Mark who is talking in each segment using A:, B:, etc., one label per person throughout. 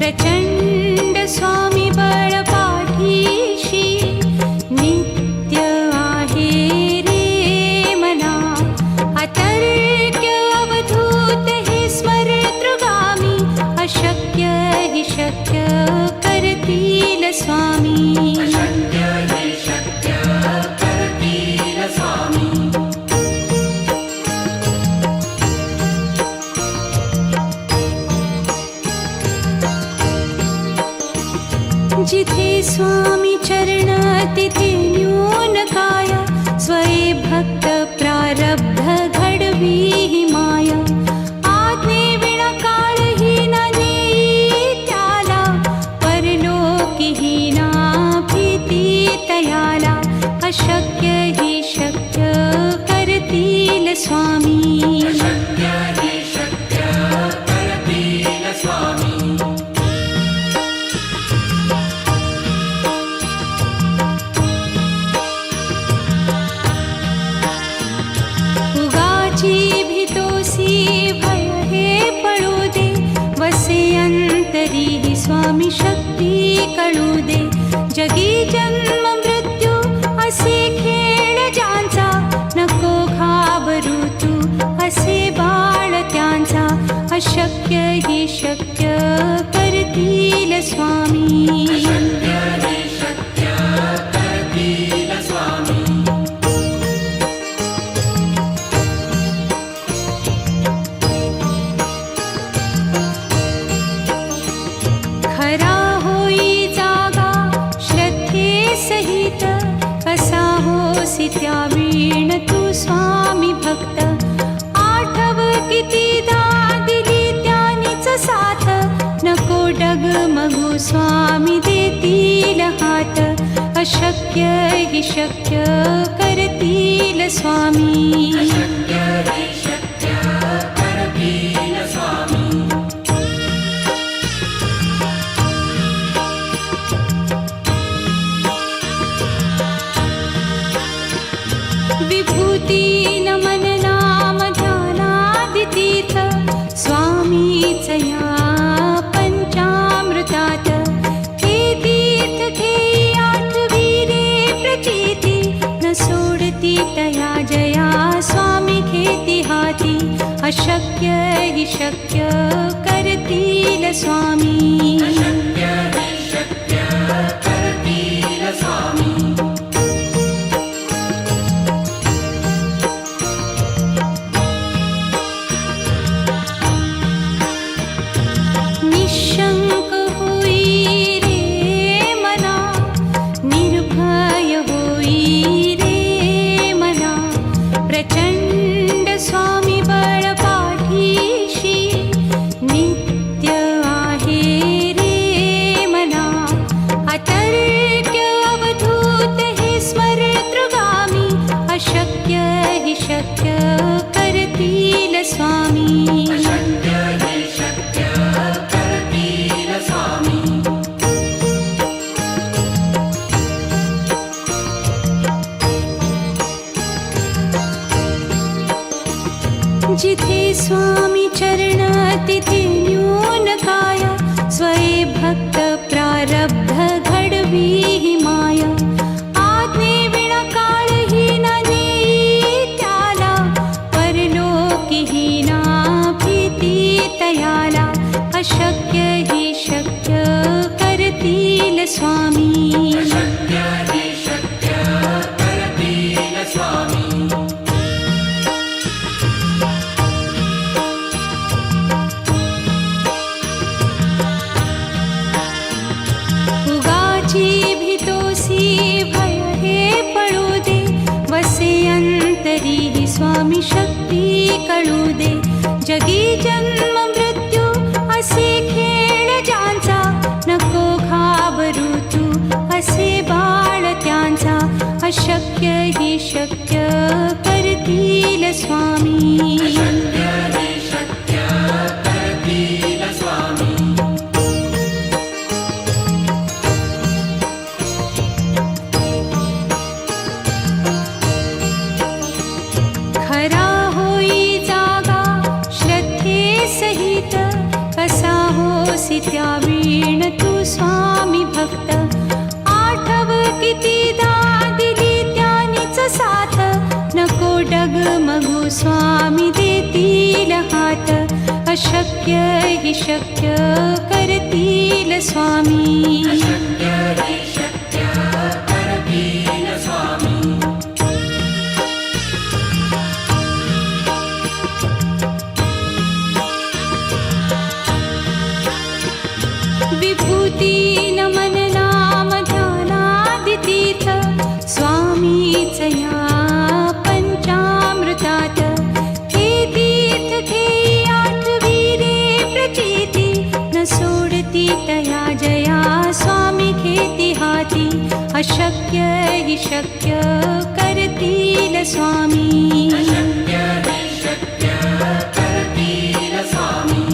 A: प्रचंड स्वामी बळपाठीशी नित्य आहे रे मना अतर्क्य अवधूत हे स्मरतृगामी अशक्य हि शक्य करतील स्वामी
B: अशक्य हि शक्य करतील स्वामी
A: जिथे स्वामी चरण तिथे न्यून काया स्वये भक्त प्रारब्ध घडवी ही माया आज्ञे विना काळही न नेई त्याला परलोकीही ना भीती तयाला अशक्य हि शक्य करतील स्वामी
B: अशक्य हि शक्य करतील स्वामी
A: भीतोसी भय हे पळू दे वसे अंतरी ही स्वामी शक्ती कळू दे जगी जन्म मृत्यू असे खेळ ज्यांचा नको घाबरू तू असे बाळ त्यांचा अशक्य हि शक्य करतील स्वामी
B: अशक्य हि शक्य करतील स्वामी
A: खरा होई जागा श्रद्धे सहित कसा होसी त्या वीण तू स्वामी भक्त आठव कितीदा दिली त्यानीच साथ नको डगमगू स्वामी देतील हात अशक्य हि शक्य करतील स्वामी
B: अशक्य हि शक्य करतील स्वामी
A: विभूती नमन नाम ध्यानादितीर्थ स्वामीच या पंचामृतात हे तीर्थ घेई आठवी रे प्रचिती न सोडती तया जया स्वामी घेती हाती अशक्य हि शक्य करतील स्वामी
B: अशक्य हि शक्य करतील स्वामी
A: निशंक होई रे मना निर्भय होई रे मना प्रचंड स्वामी बळपाठीशी नित्य आहे रे मना अतर्क्य अवधूत हे स्मरतृगामी अशक्य हि शक्य करतील स्वामी
B: अशक्य हि शक्य करतील स्वामी
A: जिथे स्वामी चरण तिथे न्यून काया स्वये भक्त प्रारब्ध घडवी ही माया आज्ञे विना काळही न नेई त्याला परलोकीही ना भीती तयाला अशक्य हि शक्य करतील स्वामी
B: अशक्य हि शक्य करतील स्वामी
A: भीतोसी भय हे पळू दे वसे अंतरी ही स्वामी शक्ती कळू दे जगी जन्म मृत्यू असे खेळ ज्यांचा नको घाबरू तू असे बाळ त्यांचा अशक्य हि शक्य करतील स्वामी
B: अशक्य हि शक्य करतील स्वामी
A: खरा होई जागा श्रद्धे सहित कसा होसी त्या वीण अशक्य हि शक्य करतील स्वामी
B: अशक्य हि शक्य करतील स्वामी
A: विभूती नमन नाम ध्यानादितीर्थ स्वामीच या पंचामृतात हे तीर्थ घेई आठविरे प्रचिती न सोडती तया जया स्वामी घेती हाती अशक्य हि शक्य करतील स्वामी
B: अशक्य हि शक्य करतील स्वामी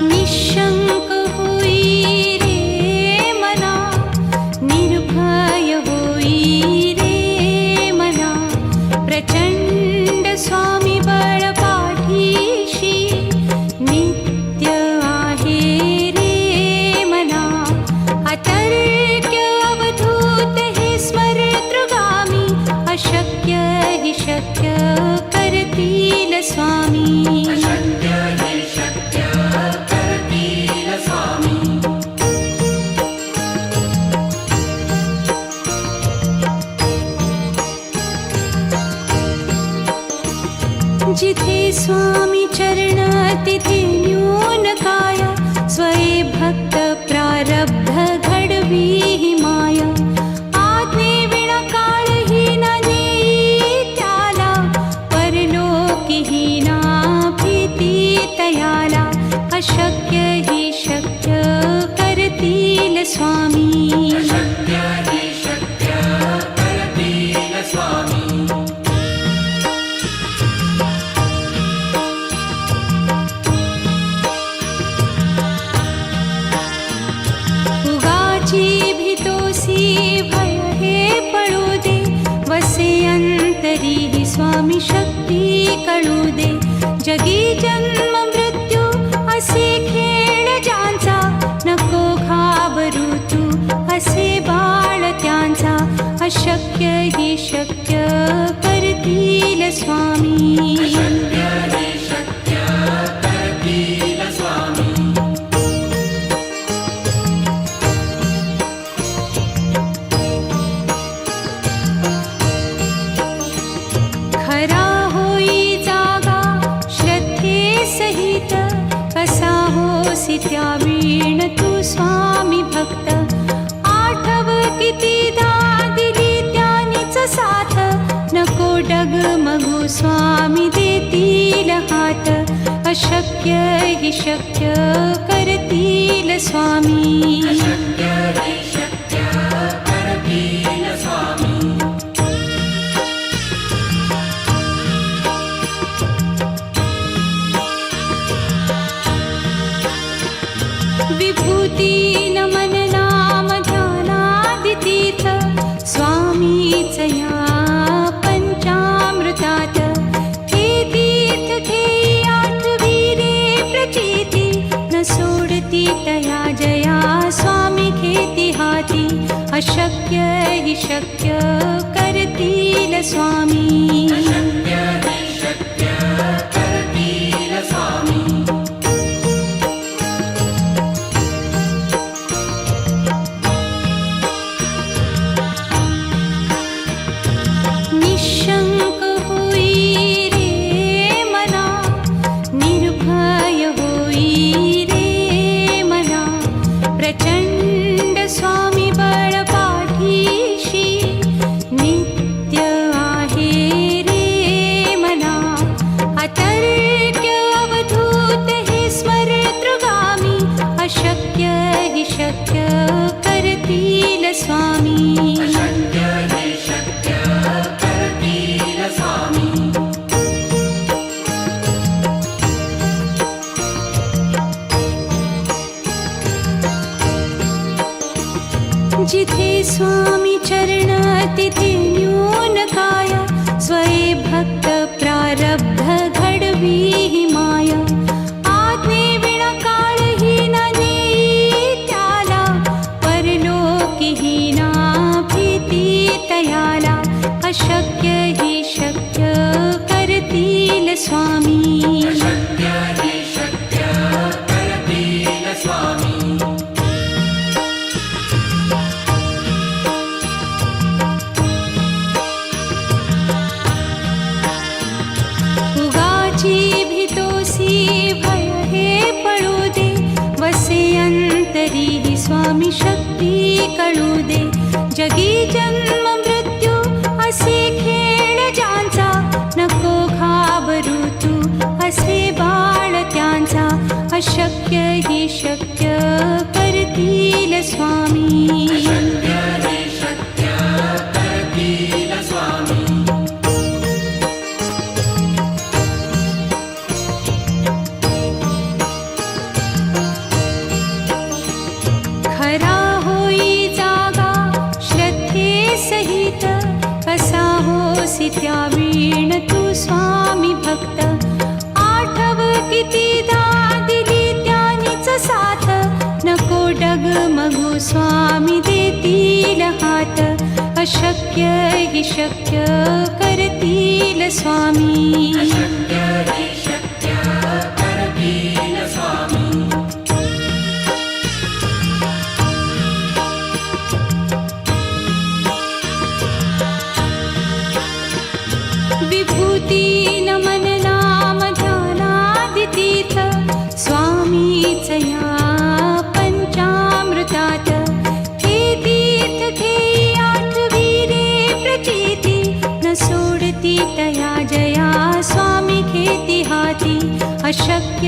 A: निशंक होई रे मना निर्भय होई रे मना प्रचंड स्वामी बळ पाठीशी नित्य आहे रे मना अतर्क्य अवधूत हे स्मरतृगामी अशक्य हि शक्य करतील स्वामी
B: अशक्य हि शक्य करतील स्वामी
A: जिथे स्वामी चरण तिथे न्यून काय स्वये भक्त प्रारब्ध घडवी हि माया आज्ञे विना काळही न नेई त्याला परलोकीही ना भीती तयाला अशक्य हि शक्य करतील स्वामी
B: अशक्य हि शक्य करतील स्वामी
A: उगाची भीतोसी भय हे पळू दे वसे अंतरी हि स्वामी शक्ती कळू दे जगी जन्म मृत्यू असे खेळ ज्यांचा नको घाबरू तू असे बाळ त्यांचा अशक्य हि शक्य करतील स्वामी
B: अशक्य हि शक्य करतील स्वामी
A: खरा होई जागा श्रद्धे सहित कसा होसी त्या वीण तू स्वामी भक्त आठव कितीदा दिली त्यानीच साथ नको डगमगू स्वामी देतील हात अशक्य हि शक्य करतील स्वामी
B: अशक्य हि शक्य करतील स्वामी
A: विभूती नमन नाम ध्यानादितीर्थ स्वामीच या पंचामृतात हे तीर्थ घेई आठविरे प्रचिती न सोडती तया जया स्वामी घेती हाती अशक्य हि शक्य करतील स्वामी
B: अशक्य हि शक्य करतील स्वामी
A: निशंक होई रे मना निर्भय होई रे मना प्रचंड स्वामी बळ पाठीशी नित्य आहे रे मना अतर्क्य अवधूत हे स्मरतृगामी अशक्य हि शक्य करतील स्वामी
B: अशक्य हि शक्य करतील स्वामी
A: जिथे स्वामी चरण तिथे न्यून काय स्वये भक्त प्रारब्ध घडवी हि माया आज्ञे विना काळही न नेई त्याला परलोकीही ना अशक्य हि शक्य करतील स्वामी.
B: अशक्य हि शक्य करतील स्वामी.
A: उगाची भीतोसी भय हे पळू दे, वसे अंतरी ही स्वामी शक्ती कळू दे. जगी जन्म मृत्यू असे खेळ ज्यांचा, नको घाबरू तू असे बाळ त्यांचा. अशक्य हि शक्य करतील स्वामी.
B: अशक्य हि शक्य करतील स्वामी.
A: खरा होई जागा श्रद्धे सहित, कसा होसी त्या वीण तू स्वामी भक्त. आठव कितीदा दिली त्यानीच साथ, नको डगमगू स्वामी देतील हात. अशक्य हि शक्य करतील स्वामी.
B: अशक्य हि शक्य करतील स्वामी.
A: विभूती नमन नाम ध्यानादितीर्थ, स्वामीच या पंचामृतात. हे तीर्थ घेई आठवी रे प्रचिती, न सोडती तया जया स्वामी घेती हाती. अशक्य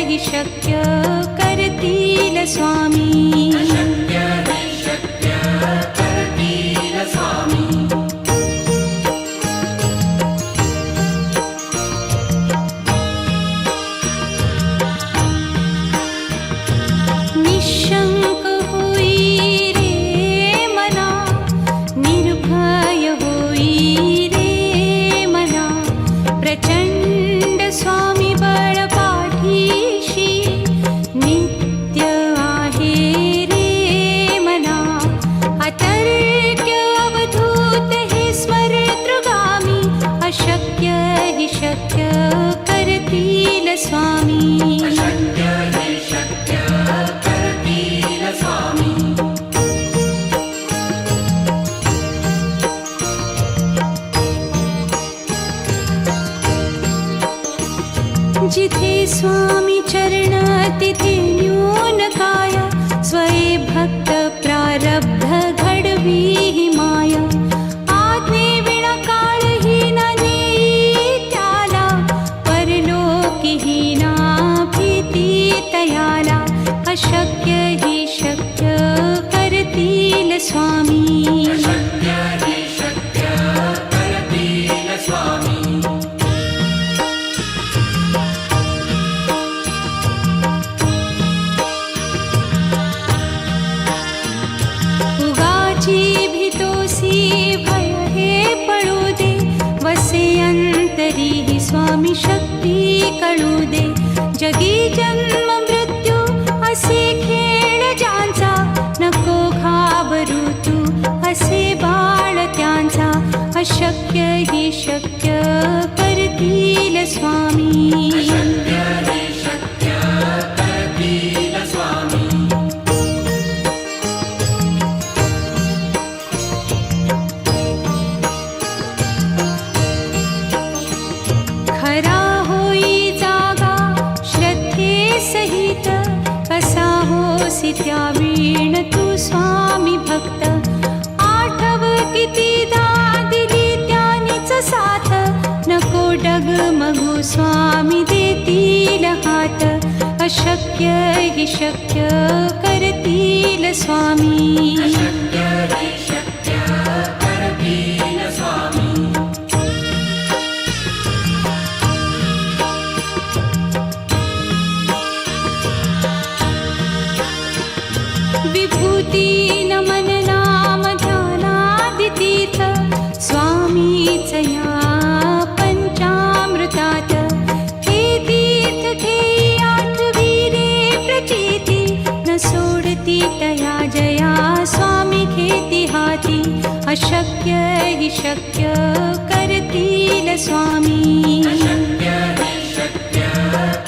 A: हि शक्य करतील स्वामी.
B: अशक्य हि शक्य करतील स्वामी.
A: निशंक होई रे मना, निर्भय होई रे मना. प्रचंड स्वामी बळ पाठीशी, नित्य आहे रे मना. अतर्क्य अवधूत हे स्मरेतृगामी, अशक्य हि शक्य करतील स्वामी.
B: अशक्य हि शक्य करतील स्वामी.
A: जिथे स्वामी चरण तिथे न्यून काय, स्वये भक्त प्रारब्ध घडवी ही माया. आज्ञे विना काळही न नेई त्याला, परलोकीही ना भीती तयाला. अशक्य हि शक्य करतील स्वामी.
B: अशक्य हि शक्य करतील स्वामी.
A: उगाची भीतोसी भय हे पळू दे, वसे अंतरी ही स्वामी शक्ती कळू दे. जगी जन्म मृत्यू असे खेळ ज्यांचा, नको घाबरू तू असे बाळ त्यांचा. अशक्य हि शक्य करतील स्वामी.
B: अशक्य हि शक्य करतील स्वामी.
A: खरा होई जागा श्रद्धे सहित, कसा होसी त्या वीण तू स्वामी भक्त. आठव कितीदा दिली त्यानीच साथ, नको डगमगू स्वामी देतील हात. अशक्य हि शक्य करतील स्वामी.
B: अशक्य हि शक्य करतील स्वामी.
A: विभूती नमन नाम ध्यानादितीर्थ, स्वामीच या पंचामृतात. हे तीर्थ घेई आठवी रे प्रचिती, न सोडती तया जया स्वामी घेती हाती. हि शक्य करतील स्वामी
B: अशक्य हि शक्य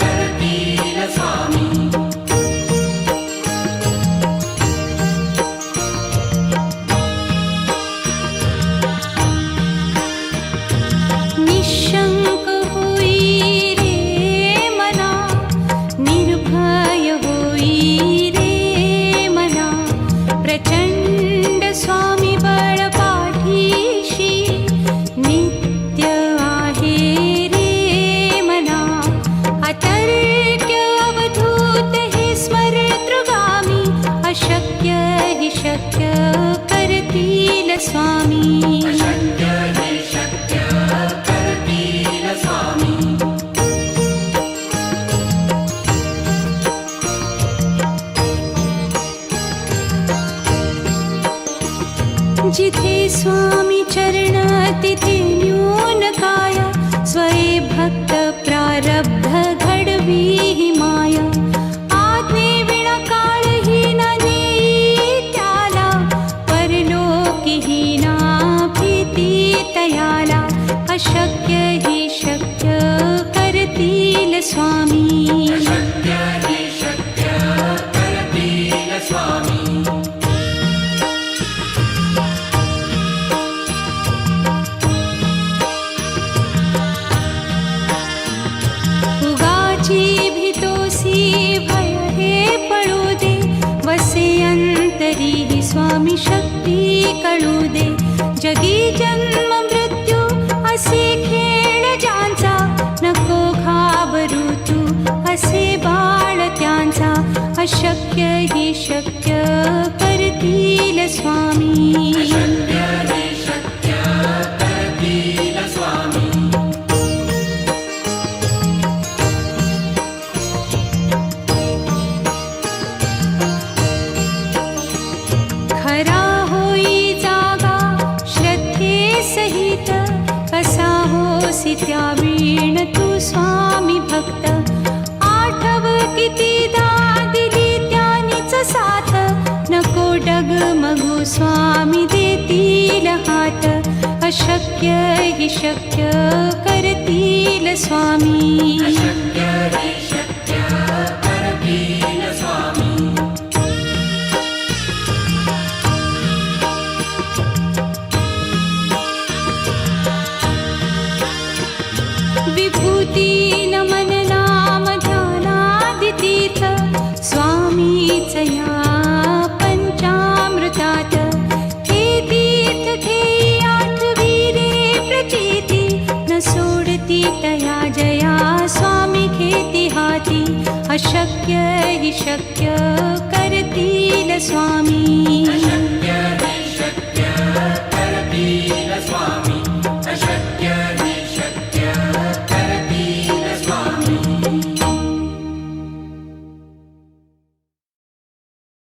B: करतील स्वामी
A: निशंक होई रे मना निर्भय होई रे मना प्रचंड स्वामी बळ पाठीशी नित्य आहे रे मना अतर्क्य अवधूत हे स्मरतृगामी अशक्य हि शक्य करतील स्वामी
B: अशक्य हि शक्य करतील स्वामी
A: जिथे स्वामी चरण तिथे न्यून काय स्वये भक्त प्रारब्ध घडवी हि माया आज्ञे विना काळही न नेई त्याला परलोकी हि ना भीती तयाला अशक्य हि शक्य करतील स्वामी
B: अशक्य हि शक्य करतील स्वामी
A: उगाची भीतोसी भय हे पळू दे वसे अंतरी हि स्वामी शक्ती कळू दे जगी जन्म मृत्यू असे खेळ ज्यांचा नको घाबरू तू असे बाळ त्यांचा अशक्य हि शक्य करतील स्वामी
B: अशक्य हि शक्य करतील स्वामी
A: खरा होई जागा श्रद्धे सहित कसा होसी त्या वीण तू स्वामी भक्त आठव कितीदा दिली त्यानीच साथ नको डगमगू स्वामी देतील हात अशक्य हि शक्य करतील स्वामी
B: अशक्य हि शक्य करतील स्वामी
A: विभूती नमन नाम ध्यानादितीर्थ स्वामीच या पंचामृतात हे तीर्थ घेई आठवी रे प्रचिती न सोडती तया जया स्वामी घेती हाती अशक्य हि शक्य करतील स्वामी